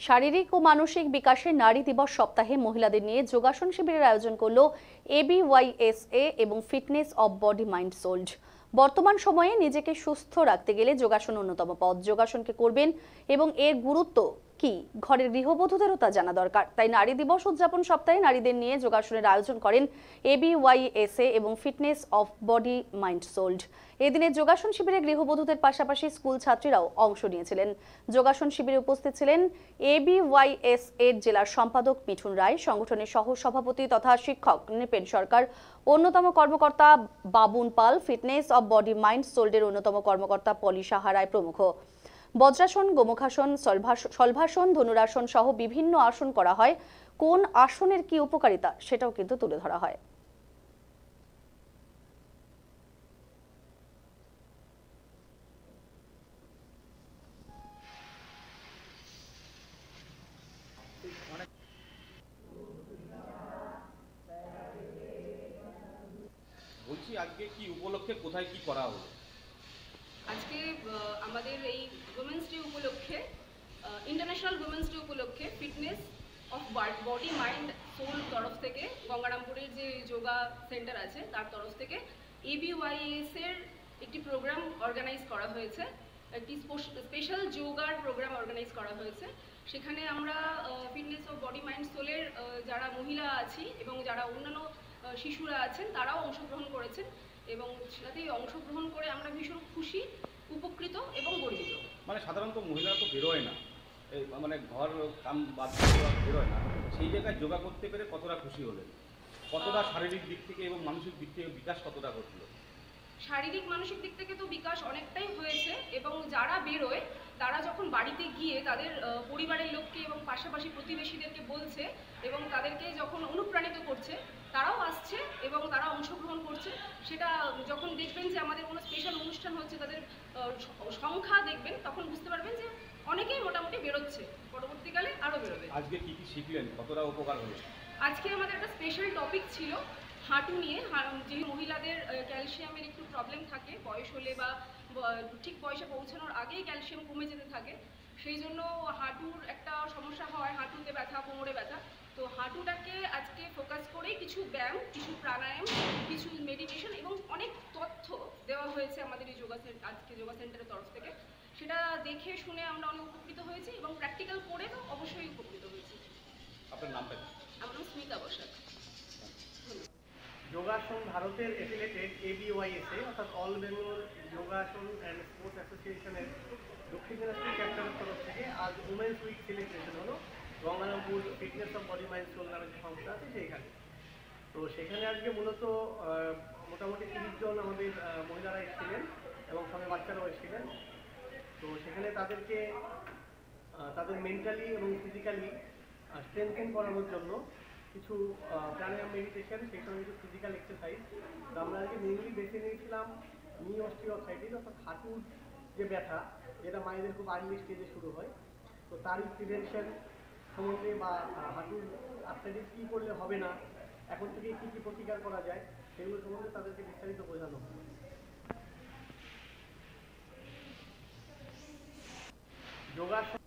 শারীরিক ও মানসিক বিকাশে নারী দিবস সপ্তাহে মহিলাদের নিয়ে যোগাসন শিবিরের আয়োজন করলো ABYSA এবং fitness of body mind sold. বর্তমান সময়ে নিজেকে সুস্থ রাখতে গেলে যোগাসন অন্যতম পথ। যোগাসনকে করবেন এবং এর গুরুত্ব কি ঘরের গৃহবধূদেরও তা জানা দরকার। তাই নারী দিবস উদযাপন সপ্তাহে নারীদের নিয়ে যোগাসনের আয়োজন করেন ABYSA এবং fitness of body mind sold. এদিনের যোগাসন শিবিরে গৃহবধূদের পাশাপাশি স্কুল ছাত্রীরাও অংশ নিয়েছিলেন। যোগাসন শিবিরে উপস্থিত ছিলেন ABYSA এর জেলার সম্পাদক মিঠুন রায়, সংগঠনের সহ সভাপতি তথা শিক্ষক নৃপেন সরকার, অন্যতম কর্মকর্তা বাবুন পাল, ফিটনেস অব বডি মাইন্ড সোল্ডের অন্যতম কর্মকর্তা পলি সাহা রায় প্রমুখ। বজ্রাসন, গোমুখাসন, শলভাসন, ধনুরাসন সহ বিভিন্ন আসন করা হয়। কোন আসনের কি উপকারিতা সেটাও কিন্তু তুলে ধরা হয়। বলছি আজকে কি উপলক্ষে কোথায় কি করা হলো? আজকে আমাদের এই উইমেন্স ডে উপলক্ষে, ইন্টারন্যাশনাল উইমেন্স ডে উপলক্ষে fitness of body mind soul তরফ থেকে, গঙ্গারামপুরের যে যোগা সেন্টার আছে তার তরফ থেকে ABYS এর একটি প্রোগ্রাম অর্গানাইজ করা হয়েছে, একটি স্পেশাল যোগার প্রোগ্রাম অর্গানাইজ করা হয়েছে। সেখানে আমরা ফিটনেস অফ বডি মাইন্ড সোলের যারা মহিলা আছি এবং যারা অন্যান্য শিশুরা আছেন তারাও অংশগ্রহণ করেছেন, এবং সেটাতেই অংশগ্রহণ করে আমরা ভীষণ খুশি, উপকৃত এবং গর্বিত। মানে সাধারণত মহিলারা তো বেরোয় না, মানে ঘর কাম বাদ বেরোয় না, সেই জায়গায় যোগা করতে পেরে কতটা খুশি হলেন? কতটা শারীরিক দিক থেকে এবং মানসিক দিক থেকে বিকাশ কতটা ঘটলো? শারীরিক মানসিক দিক থেকে তো বিকাশ অনেকটাই হয়েছে, এবং যারা বেরোয় তারা যখন বাড়িতে গিয়ে তাদের পরিবারের লোককে এবং পাশাপাশি প্রতিবেশীদেরকে বলছে এবং তাদেরকে যখন অনুপ্রাণিত করছে, তারাও আসছে এবং তারা অংশগ্রহণ করছে। সেটা যখন দেখবেন যে আমাদের কোনো স্পেশাল অনুষ্ঠান হচ্ছে, তাদের সংখ্যা দেখবেন, তখন বুঝতে পারবেন যে অনেকেই মোটামুটি বেরোচ্ছে, পরবর্তীকালে আরও বেরোবে। আজকে কি কি শিখলেন, কতটা উপকার হলো? আজকে আমাদের একটা স্পেশাল টপিক ছিল হাঁটু নিয়ে। যে মহিলাদের ক্যালসিয়ামের একটু প্রবলেম থাকে বয়স হলে বা ঠিক বয়সে পৌঁছানোর আগেই ক্যালসিয়াম কমে যেতে থাকে, সেই জন্য হাঁটুর একটা সমস্যা হয়, হাঁটুতে ব্যথা, কোমরে ব্যথা। তো হাঁটুটাকে আজকে ফোকাস করে কিছু ব্যায়াম, কিছু প্রাণায়াম, কিছু মেডিটেশন এবং অনেক তথ্য দেওয়া হয়েছে আমাদের এই আজকে যোগা সেন্টারের তরফ থেকে। সেটা দেখে শুনে আমরা অনেক উপকৃত হয়েছি এবং প্র্যাকটিক্যাল করে তো অবশ্যই উপকৃত হয়েছি। আপনার নামটা কি? আমার নাম স্মিতা বসাক। যোগাসন ভারতের এফিলেটেড ABYSA অর্থাৎ অল বেঙ্গল যোগাসন অ্যান্ড স্পোর্টস অ্যাসোসিয়েশনের দক্ষিণ দিনাজপুর চ্যাপ্টারের তরফ থেকে আজ উমেন্স উইক সেলিব্রেশন হলো Gangarampur fitness of body mind soul নামে যে সংস্থা আছে সেইখানে। তো সেখানে আজকে মূলত মোটামুটি 30 জন আমাদের মহিলারা এসেছিলেন এবং সঙ্গে বাচ্চারাও এসেছিলেন। তো সেখানে তাদেরকে তাদের মেন্টালি এবং ফিজিক্যালি স্ট্রেংথেন করানোর জন্য কিছু প্রাণায়াম, মেডিটেশন, সেই সঙ্গে কিছু ফিজিক্যাল এক্সারসাইজ। তো আমরা আজকে মেনলি বেছে নিয়েছিলাম নি অস্টিওআর্থ্রাইটিস অর্থাৎ হাঁটুর যে ব্যথা, যেটা মায়েদের খুব আর্লি স্টেজে শুরু হয়। তো তারই প্রিভেনশন সম্বন্ধে বা হাঁটুর আর্থ্রাইটিস কী করলে হবে না, এখন থেকে কী কী প্রতিকার করা যায়, সেগুলো সম্বন্ধে তাদেরকে বিস্তারিত বোঝানো হয়। যোগাসন